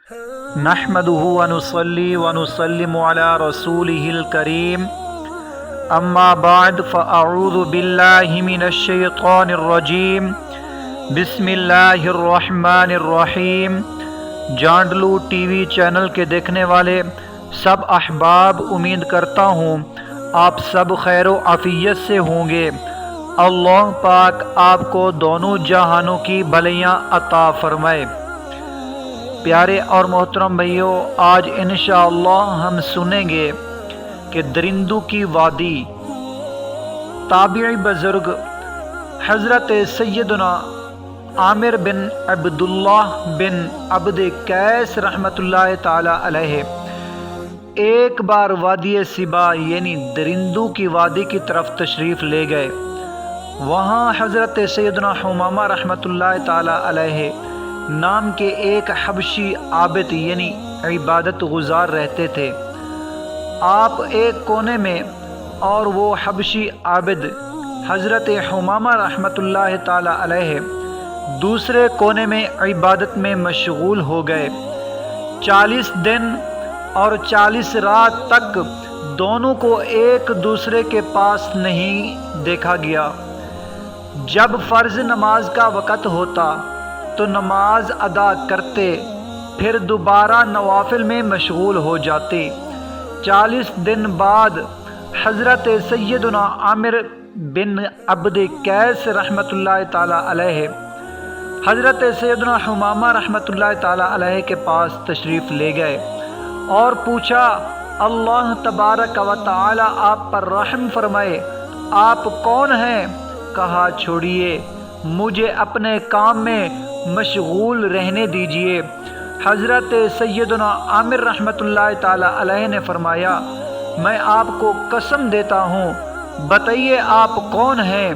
نحمده ونصلي ونسلم على رسوله الكريم اما بعد فاعوذ باللہ من الشیطان الرجیم بسم اللہ الرحمن الرحیم۔ جانڈلو ٹی وی چینل کے دیکھنے والے سب احباب، امید کرتا ہوں آپ سب خیر و عافیت سے ہوں گے۔ اللہ پاک آپ کو دونوں جہانوں کی بھلائیاں عطا فرمائے۔ پیارے اور محترم بھائیوں، آج انشاءاللہ ہم سنیں گے کہ درندوں کی وادی۔ تابعی بزرگ حضرت سیدنا عامر بن عبداللہ بن عبد قیس رحمۃ اللہ تعالی علیہ ایک بار وادی سبا یعنی درندوں کی وادی کی طرف تشریف لے گئے۔ وہاں حضرت سیدنا حمامہ رحمۃ اللہ تعالی علیہ نام کے ایک حبشی عابد یعنی عبادت گزار رہتے تھے۔ آپ ایک کونے میں اور وہ حبشی عابد حضرت حمامہ رحمۃ اللہ تعالی علیہ دوسرے کونے میں عبادت میں مشغول ہو گئے۔ 40 دن اور 40 رات تک دونوں کو ایک دوسرے کے پاس نہیں دیکھا گیا۔ جب فرض نماز کا وقت ہوتا تو نماز ادا کرتے، پھر دوبارہ نوافل میں مشغول ہو جاتے۔ 40 دن بعد حضرت سیدنا عامر بن عبد قیس رحمۃ اللہ تعالی علیہ حضرت سیدنا حمامہ رحمۃ اللہ تعالی علیہ کے پاس تشریف لے گئے اور پوچھا، اللہ تبارک و تعالی آپ پر رحم فرمائے، آپ کون ہیں؟ کہا، چھوڑیے، مجھے اپنے کام میں مشغول رہنے دیجیے۔ حضرت سیدنا عامر رحمۃ اللہ تعالی علیہ نے فرمایا، میں آپ کو قسم دیتا ہوں، بتائیے آپ کون ہیں؟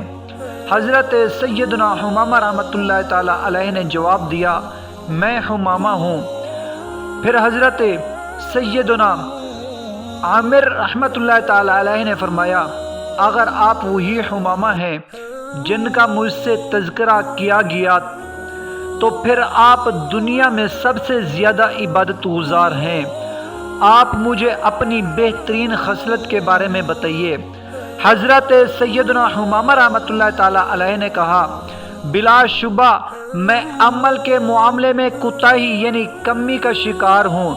حضرت سیدنا حمامہ رحمۃ اللہ تعالی علیہ نے جواب دیا، میں حمامہ ہوں۔ پھر حضرت سیدنا عامر رحمۃ اللہ تعالی علیہ نے فرمایا، اگر آپ وہی حمامہ ہیں جن کا مجھ سے تذکرہ کیا گیا تو پھر آپ دنیا میں سب سے زیادہ عبادت گزار ہیں۔ آپ مجھے اپنی بہترین خصلت کے بارے میں بتائیے۔ حضرت سیدنا حمامہ رحمۃ اللہ تعالی علیہ نے کہا، بلا شبہ میں عمل کے معاملے میں کوتاہی یعنی کمی کا شکار ہوں۔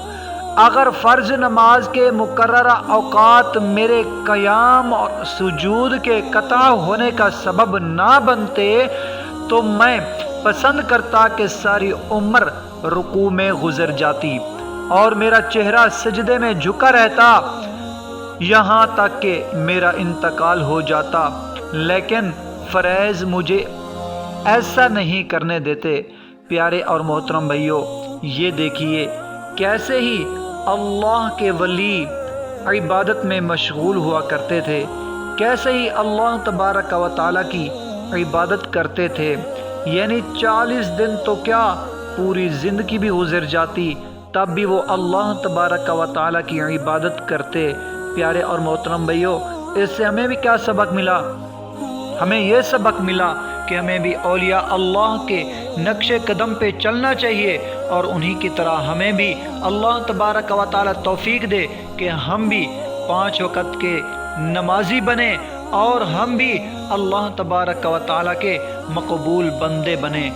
اگر فرض نماز کے مقررہ اوقات میرے قیام اور سجود کے قطع ہونے کا سبب نہ بنتے تو میں پسند کرتا کہ ساری عمر رکوع میں گزر جاتی اور میرا چہرہ سجدے میں جھکا رہتا یہاں تک کہ میرا انتقال ہو جاتا، لیکن فرائض مجھے ایسا نہیں کرنے دیتے۔ پیارے اور محترم بھائیوں، یہ دیکھیے کیسے ہی اللہ کے ولی عبادت میں مشغول ہوا کرتے تھے، کیسے ہی اللہ تبارک و تعالیٰ کی عبادت کرتے تھے۔ یعنی 40 دن تو کیا پوری زندگی بھی گزر جاتی تب بھی وہ اللہ تبارک و تعالیٰ کی عبادت کرتے۔ پیارے اور محترم بھائیوں، اس سے ہمیں بھی کیا سبق ملا؟ ہمیں یہ سبق ملا کہ ہمیں بھی اولیاء اللہ کے نقش قدم پہ چلنا چاہیے اور انہی کی طرح ہمیں بھی اللہ تبارک و تعالیٰ توفیق دے کہ ہم بھی 5 وقت کے نمازی بنیں اور ہم بھی اللہ تبارک و تعالیٰ کے مقبول بندے بنیں۔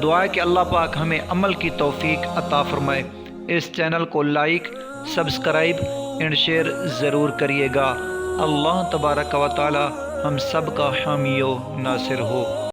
دعا ہے کہ اللہ پاک ہمیں عمل کی توفیق عطا فرمائے۔ اس چینل کو لائک، سبسکرائب اینڈ شیئر ضرور کریے گا۔ اللہ تبارک و تعالی ہم سب کا حامی و ناصر ہو۔